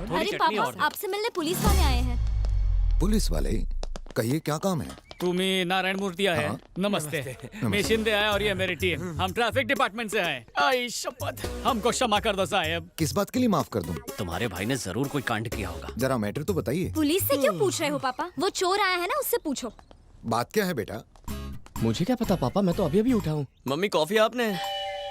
थोड़ी अरे चटनी पापा, और आपसे मिलने पुलिस वाले आए हैं। पुलिस वाले? कहिए क्या काम है? तुम्ही नारायण मूर्ति आहे. हाँ. नमस्ते. मैं शिंदे आहे और ये मेरी टीम. हम ट्रैफिक डिपार्टमेंट से हैं. आई शपथ, हमको क्षमा कर दो साहब. किस बात के लिए माफ कर दूं? तुम्हारे भाई ने जरूर कोई कांड किया होगा. जरा मैटर तो बताइए. पुलिस से क्यों पूछ रहे हो पापा? वो चोर आया है ना, उससे पूछो। बात क्या है बेटा? मुझे क्या पता पापा, मैं तो अभी अभी उठा हूँ. मम्मी कॉफी आपने?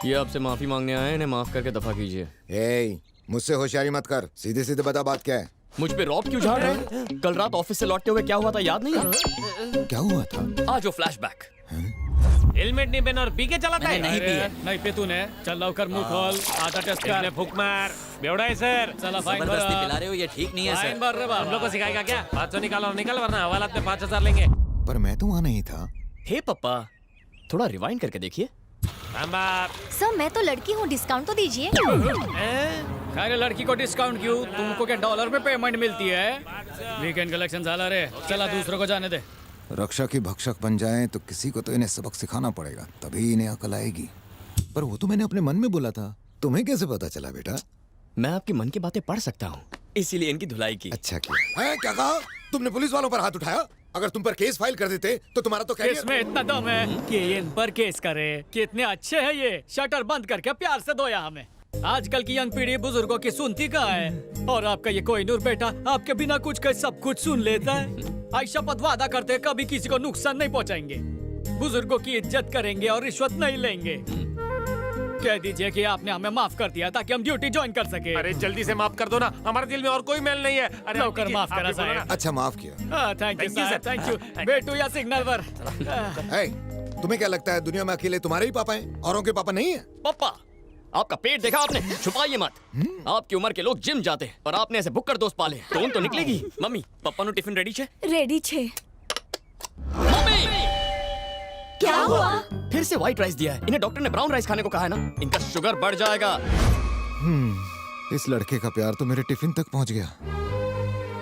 ये आपसे माफी मांगने आए हैं, इन्हें माफ करके दफा कीजिए. ए, मुझसे होशियारी मत कर. सीधे सीधे बता बात क्या है. मुझ पे रॉब क्यों झाड़ रहे हैं? कल रात ऑफिस से लौटते हुए क्या हुआ था याद नहीं है? क्या हुआ था? आज वो फ्लैशबैक. हेलमेट नहीं पहना और पी के चलाता है. नहीं पिए. नहीं पे तूने. चल लवकर मुंह खोल. आधा टेस्ट कर. फूक मार. बेवड़ा है सर. चला फाइन भर. जबरदस्ती पिला रहे हो, ये ठीक नहीं है फाइन सर. भर रे हम लोग को बाबा. सिखाएगा क्या? 500 निकालो और निकल, वरना हवालात में 5000 लेंगे. पर मैं तो वहाँ नहीं था. हे पापा, थोड़ा रिवाइंड करके देखिए. सर, मैं तो लड़की हूँ, डिस्काउंट तो दीजिए। अरे लड़की को डिस्काउंट क्यों? तुमको क्या डॉलर में पेमेंट मिलती है? वीकेंड कलेक्शन झाला रे. चला दूसरों को जाने दे. रक्षा की भक्षक बन जाएं तो किसी को तो इन्हें सबक सिखाना पड़ेगा, तभी इन्हें अकल आएगी. पर वो तो मैंने अपने मन में बोला था. तुम्हें कैसे पता चला बेटा? मैं आपके मन की बातें पढ़ सकता हूँ, इसीलिए इनकी धुलाई की. अच्छा किया. हैं, क्या कहा? तुमने पुलिस वालों पर हाथ उठाया? अगर तुम पर केस फाइल कर देते तो तुम्हारा तो केस में इतना दम है कि इन पर केस करे. कितने अच्छे हैं ये. शटर बंद करके प्यार से धोया हमें. आजकल की यंग पीढ़ी बुजुर्गों की सुनती कहाँ है? और आपका ये कोहिनूर बेटा आपके बिना कुछ कहे सब कुछ सुन लेता है. आई शपथ वादा करते हैं कभी किसी को नुकसान नहीं पहुँचाएंगे, बुजुर्गों की इज्जत करेंगे और रिश्वत नहीं लेंगे. कह दीजिए कि आपने हमें माफ कर दिया ताकि हम ड्यूटी ज्वाइन कर सके. अरे जल्दी से माफ कर दो ना, हमारे दिल में और कोई मेल नहीं है. अरे नौकर माफ करा साहब. अच्छा माफ किया. Thank you Thank you, sir. sir. Thank you. बेटू या सिग्नल पर. है, तुम्हें क्या लगता है दुनिया में अकेले तुम्हारे ही पापा हैं, औरों के पापा नहीं है? पापा, आपका पेट देखा आपने? छुपाइए मत. आपकी उम्र के लोग जिम जाते हैं और आपने ऐसे बुक्कर दोस्त पाले. टोन तो निकलेगी. मम्मी, पापा नु टिफिन रेडी छे? रेडी छे. मम्मी, क्या हुआ? फिर से व्हाइट राइस दिया है. इन्हें डॉक्टर ने ब्राउन राइस खाने को कहा है ना. इनका शुगर बढ़ जाएगा. इस लड़के का प्यार तो मेरे टिफिन तक पहुंच गया.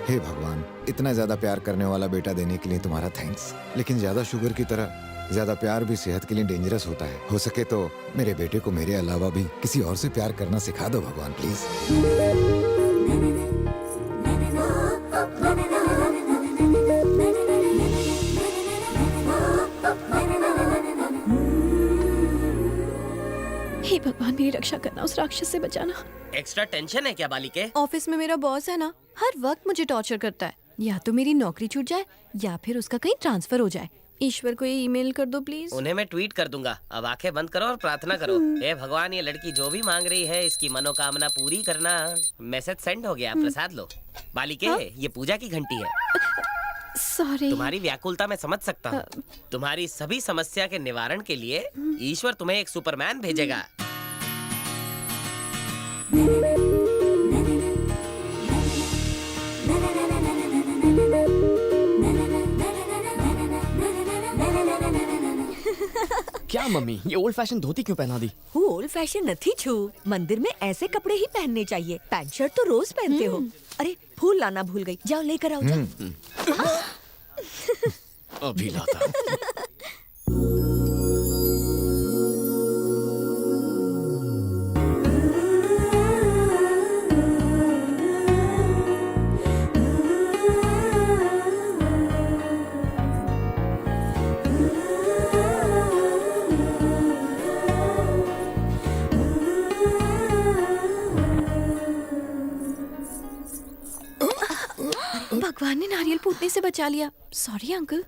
हे भगवान, इतना ज्यादा प्यार करने वाला बेटा देने के लिए तुम्हारा थैंक्स. लेकिन ज्यादा शुगर की तरह ज्यादा प्यार भी सेहत के लिए डेंजरस होता है. हो सके तो मेरे बेटे को मेरे अलावा भी किसी और से प्यार करना सिखा दो भगवान, प्लीज. हे भगवान, मेरी रक्षा करना, उस राक्षस से बचाना. एक्स्ट्रा टेंशन है क्या बालिके? ऑफिस में मेरा बॉस है ना, हर वक्त मुझे टॉर्चर करता है. या तो मेरी नौकरी छूट जाए या फिर उसका कहीं ट्रांसफर हो जाए. ईश्वर को ये ईमेल कर दो प्लीज. उन्हें मैं ट्वीट कर दूंगा. अब आंखें बंद करो और प्रार्थना करो. हे भगवान, ये लड़की जो भी मांग रही है इसकी मनोकामना पूरी करना. मैसेज सेंड हो गया, प्रसाद लो. बालिके, ये पूजा की घंटी है. सॉरी. तुम्हारी व्याकुलता मैं समझ सकता हूँ. तुम्हारी सभी समस्या के निवारण के लिए ईश्वर तुम्हें एक सुपरमैन भेजेगा. क्या मम्मी, ये ओल्ड फैशन धोती क्यों पहना दी? હું ઓલ્ડ ફેશન નથી છું. मंदिर में ऐसे कपड़े ही पहनने चाहिए. पैंट शर्ट तो रोज पहनते हो. अरे फूल लाना भूल गई. जाओ लेकर आओ. जाओ. अभी लाता. भगवान ने नारियल फूटने से बचा लिया. Sorry uncle.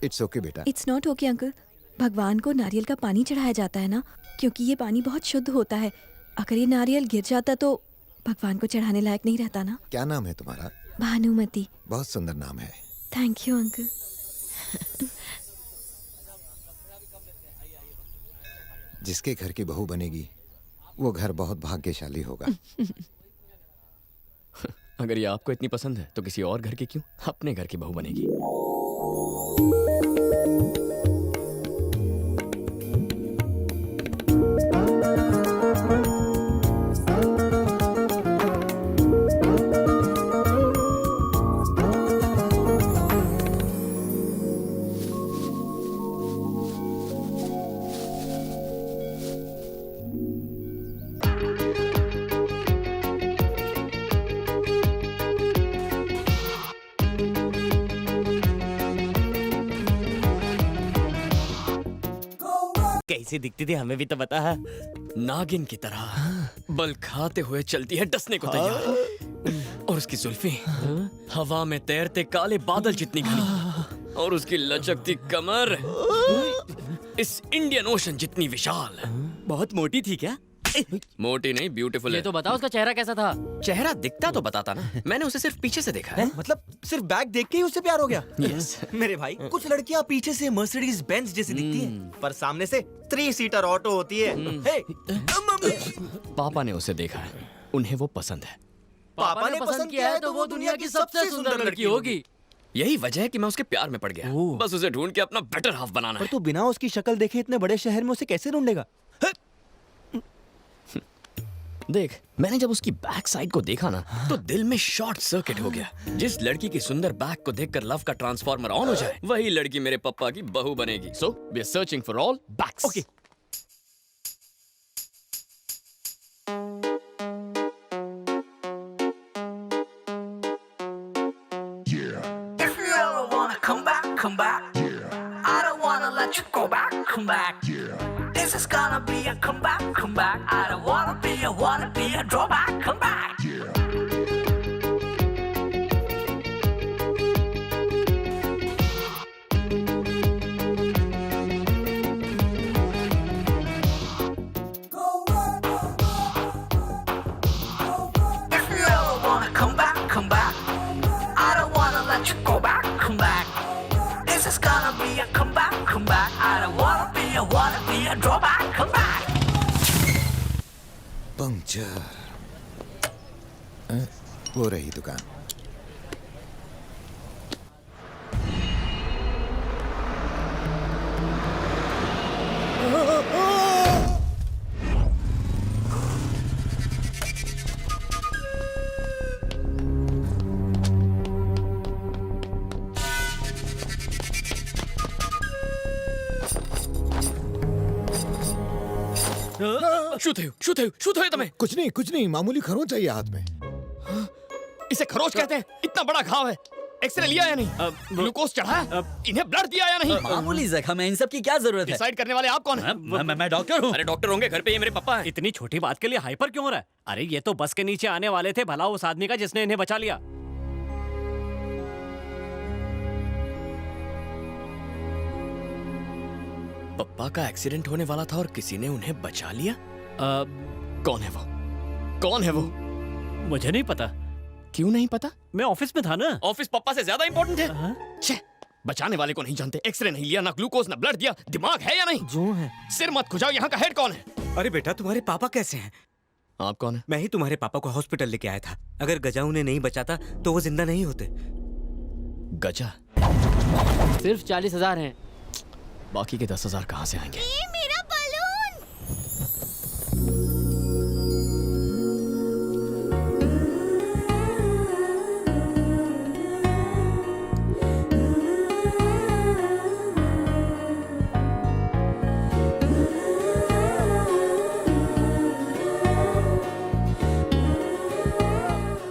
इट्स ओके बेटा. It's not okay uncle. भगवान को नारियल का पानी चढ़ाया जाता है ना, क्योंकि ये पानी बहुत शुद्ध होता है. अगर ये नारियल गिर जाता तो भगवान को चढ़ाने लायक नहीं रहता ना. क्या नाम है तुम्हारा? भानुमति. बहुत सुंदर नाम है. Thank you uncle. जिसके घर की बहू बनेगी वो घर बहुत भाग्यशाली होगा. अगर ये आपको इतनी पसंद है तो किसी और घर की क्यों, अपने घर की बहू बनेगी. कैसी दिखती थी हमें भी तो बता। नागिन की तरह बल खाते हुए चलती है डसने को तैयार। और उसकी जुल्फें हवा में तैरते काले बादल जितनी घनी, और उसकी लचकती कमर इस इंडियन ओशन जितनी विशाल। बहुत मोटी थी क्या? मोटी नहीं, ब्यूटीफुल ये है। तो बताओ उसका चेहरा कैसा था? चेहरा दिखता तो बताता ना, मैंने उसे सिर्फ पीछे से देखा है। मतलब सिर्फ बैग देख के ही उससे प्यार हो गया? यस। मेरे भाई, कुछ लड़कियां पीछे से मर्सिडीज बेंज जैसी दिखती हैं, पर सामने से 3 सीटर ऑटो होती है। हे, मम्मी! पापा ने उसे देखा है, उन्हें वो पसंद है। पापा ने पसंद किया है तो वो दुनिया की सबसे सुंदर लड़की होगी। यही वजह है कि मैं उसके प्यार में पड़ गया। बस उसे ढूंढ के अपना बेटर हाफ बनाना पर है। तू बिना उसकी शक्ल देखे इतने बड़े शहर में उसे कैसे ढूंढेगा? देख, मैंने जब उसकी बैक साइड को देखा ना, तो दिल में शॉर्ट सर्किट हो गया। जिस लड़की की सुंदर बैक को देखकर लव का ट्रांसफार्मर ऑन हो जाए, वही लड़की मेरे पापा की बहू बनेगी। So we are searching for all backs. Okay. If you ever wanna come back, come back. I don't wanna let you go back, come back. This is gonna be a comeback, come back. I don't wanna be a drawback, come back. If you ever wanna come back, come back. I don't wanna let you go back, come back. This is gonna be a comeback, come back. I don't wanna be a drawback, come back. Puncture. वो रही दुकान। શું થયું તમે? कुछ नहीं, मामूली खरोंच चाहिए हाथ में। इसे खरोच कहते हैं। इतना बड़ा घाव है, एक्सरे लिया या नहीं? ग्लूकोज चढ़ाया? इन्हें ब्लड दिया या नहीं? मामूली जख्म है, इन सब की क्या जरूरत है? डिसाइड करने वाले आप कौन हैं? मैं डॉक्टर हूँ। अरे डॉक्टर होंगे, घर पे ये मेरे पापा हैं। इतनी छोटी बात के लिए हाइपर क्यों हो रहा है? अरे ये तो बस के नीचे आने वाले थे, भला उस आदमी का जिसने इन्हें बचा लिया। पप्पा का एक्सीडेंट होने वाला था और किसी ने उन्हें बचा लिया। कौन है वो? कौन है वो? मुझे नहीं पता। क्यों नहीं पता? मैं ऑफिस में था ना। ऑफिस पप्पा से ज्यादा इंपॉर्टेंट है। छे, बचाने वाले को नहीं जानते, एक्सरे नहीं लिया, ना ग्लूकोज ना ब्लड दिया। दिमाग है या नहीं? जो है। सिर मत खुजाओ, यहाँ का हेड कौन है? अरे बेटा, तुम्हारे पापा कैसे हैं? आप कौन है? मैं ही तुम्हारे पापा को हॉस्पिटल लेके आया था। अगर गजा उन्हें नहीं बचाता तो वो जिंदा नहीं होते। गजा? सिर्फ 40,000 हैं। बाकी के 10,000 कहाँ से आएंगे? ये मेरा बलून।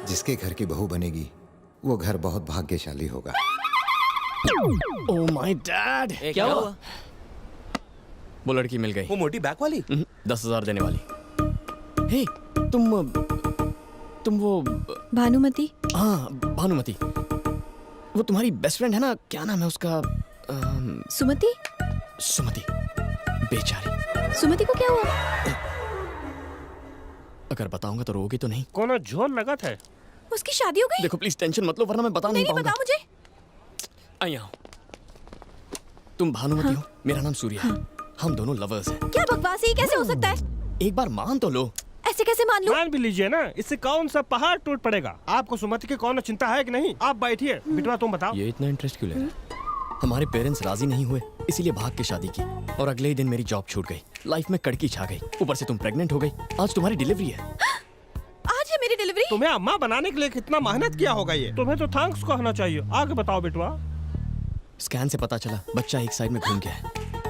जिसके घर की बहू बनेगी वो घर बहुत भाग्यशाली होगा। Oh my dad! क्या हुआ? वो लड़की मिल गई। वो मोटी बैक वाली? 10,000 देने वाली। हे, तुम वो भानुमति। हाँ, भानुमति। वो तुम्हारी बेस्ट फ्रेंड है ना? क्या नाम है उसका? सुमति। सुमति। बेचारी। सुमति को क्या हुआ? अगर बताऊंगा तो रोगी तो नहीं? कोनो जोर लगा था। उसकी शादी हो गई? देखो प्लीज टेंशन मत लो, वरना मैं बता नहीं नहीं पाऊंगा। बताओ मुझे। आइए आओ। तुम भानुमति हो, मेरा नाम सूर्या है। हम दोनों लवर्स हैं। क्या बकवास है, ये कैसे हो सकता है? एक बार मान तो लो। ऐसे कैसे मान लूं? मान भी लीजिए ना, इससे कौन सा पहाड़ टूट पड़ेगा। आपको सुमति की कौन चिंता है कि नहीं? आप बैठिए, बिटवा तुम बताओ। ये इतना इंटरेस्ट क्यों ले रहे हैं? हमारे पेरेंट्स राजी नहीं हुए, इसीलिए भाग के शादी की, और अगले ही दिन मेरी जॉब छूट गई। लाइफ में कड़की छा गई, ऊपर से तुम प्रेग्नेंट हो गई। आज तुम्हारी डिलीवरी है। आज है मेरी डिलीवरी? तुम्हें अम्मा बनाने के लिए कितना मेहनत किया होगा ये। तुम्हें तो थैंक्स कहना चाहिए। आगे बताओ बिटवा। स्कैन से पता चला बच्चा एक साइड में घूम गया है।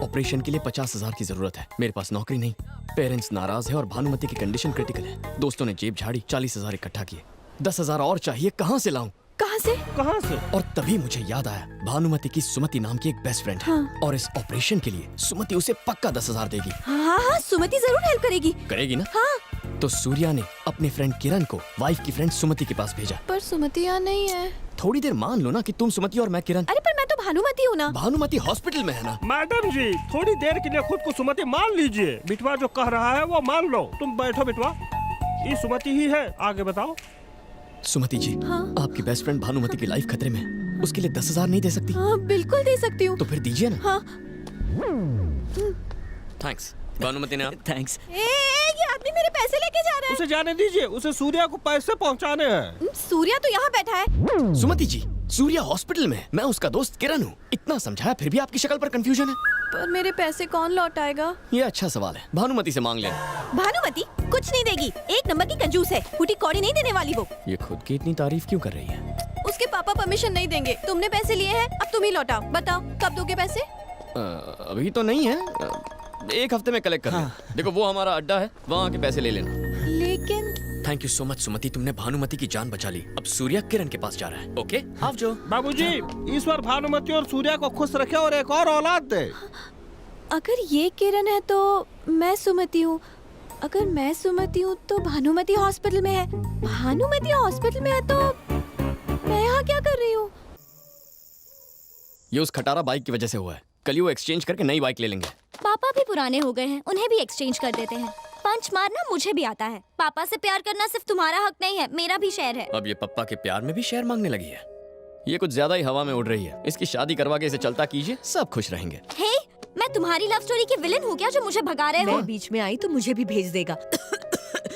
ऑपरेशन के लिए 50,000 की जरूरत है। मेरे पास नौकरी नहीं, पेरेंट्स नाराज है और भानुमति की कंडीशन क्रिटिकल है। दोस्तों ने जेब झाड़ी, 40,000 इकट्ठा किए। 10,000 और चाहिए, कहाँ से लाऊं? कहाँ से? कहाँ से? और तभी मुझे याद आया, भानुमति की सुमति नाम की एक बेस्ट फ्रेंड है। हाँ। और इस ऑपरेशन के लिए सुमति उसे पक्का 10,000 देगी। हाँ हाँ, सुमति जरूर हेल्प करेगी। करेगी ना? हाँ। तो सूर्या ने अपने फ्रेंड किरण को वाइफ की फ्रेंड सुमति के पास भेजा। पर सुमति यहाँ नहीं है। थोड़ी देर मान लो ना कि तुम सुमति और मैं किरण। अरे पर मैं तो भानुमति हूँ ना। भानुमति हॉस्पिटल में है ना। मैडम जी, थोड़ी देर के लिए खुद को सुमति मान लीजिए। बिटवा जो कह रहा है वो मान लो। तुम बैठो बिटवा, ये सुमति ही है। आगे बताओ। सुमति जी, हाँ? आपकी बेस्ट फ्रेंड भानुमति की लाइफ खतरे में है। उसके लिए 10,000 नहीं दे सकती? हाँ बिल्कुल दे सकती हूँ। तो फिर दीजिए ना। हाँ। थैंक्स भानुमति ने। थैंक्स। ये आदमी मेरे पैसे लेके जा रहा है। उसे जाने दीजिए, उसे सूर्या को पैसे पहुंचाने हैं। सूर्या तो यहाँ बैठा है। सुमति जी, सूर्या हॉस्पिटल में है। मैं उसका दोस्त किरण हूँ। इतना समझाया फिर भी आपकी शक्ल पर कंफ्यूजन है। पर मेरे पैसे कौन लौटाएगा? ये अच्छा सवाल है, भानुमति से मांग लेना। भानुमति कुछ नहीं देगी, एक नंबर की कंजूस है। फूटी कौड़ी नहीं देने वाली वो। ये खुद की इतनी तारीफ क्यों कर रही है? उसके पापा परमिशन नहीं देंगे। तुमने पैसे लिए हैं, अब तुम ही लौटाओ। बताओ कब दोगे पैसे? अभी तो नहीं है, एक हफ्ते में कलेक्ट कर लेना। देखो वो हमारा अड्डा है, वहाँ के पैसे ले लेना। लेकिन थैंक यू सो मच सुमति, तुमने भानुमति की जान बचा ली। अब सूर्या किरण के पास जा रहा है। ओके आप जो। बाबूजी, ईश्वर भानुमति और सूर्या को खुश रखे और एक और औलाद दे। अगर ये किरण है तो मैं सुमति हूँ। अगर मैं सुमति हूँ तो भानुमति हॉस्पिटल में है। भानुमति हॉस्पिटल में है तो मैं यहाँ क्या कर रही हूँ? ये उस खटारा बाइक की वजह से हुआ है। कल ही वो एक्सचेंज करके नई बाइक ले लेंगे। पापा भी पुराने हो गए हैं, उन्हें भी एक्सचेंज कर देते हैं। पंच मारना मुझे भी आता है। पापा से प्यार करना सिर्फ तुम्हारा हक नहीं है, मेरा भी शेयर है। अब ये पप्पा के प्यार में भी शेयर मांगने लगी है। ये कुछ ज्यादा ही हवा में उड़ रही है। इसकी शादी करवा के इसे चलता कीजिए, सब खुश रहेंगे। हे, मैं तुम्हारी लव स्टोरी की विलेन हूँ क्या जो मुझे भगा रहे हो? मैं बीच में आई तो मुझे भी भेज देगा।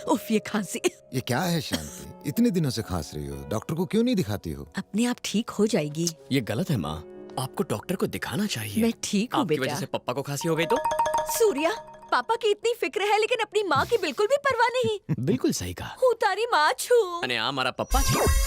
उफ ये खांसी। ये क्या है शांति, इतने दिनों से खांस रही हो? डॉक्टर को क्यों नहीं दिखाती हो? अपने आप ठीक हो जाएगी। ये गलत है माँ, आपको डॉक्टर को दिखाना चाहिए। मैं ठीक हूँ आपकी बेटा। वजह से पप्पा को खांसी हो गई तो? सूर्या, पापा की इतनी फिक्र है लेकिन अपनी माँ की बिल्कुल भी परवाह नहीं। बिल्कुल सही कहा। हूँ तारी माँ छू। अने आ मारा पप्पा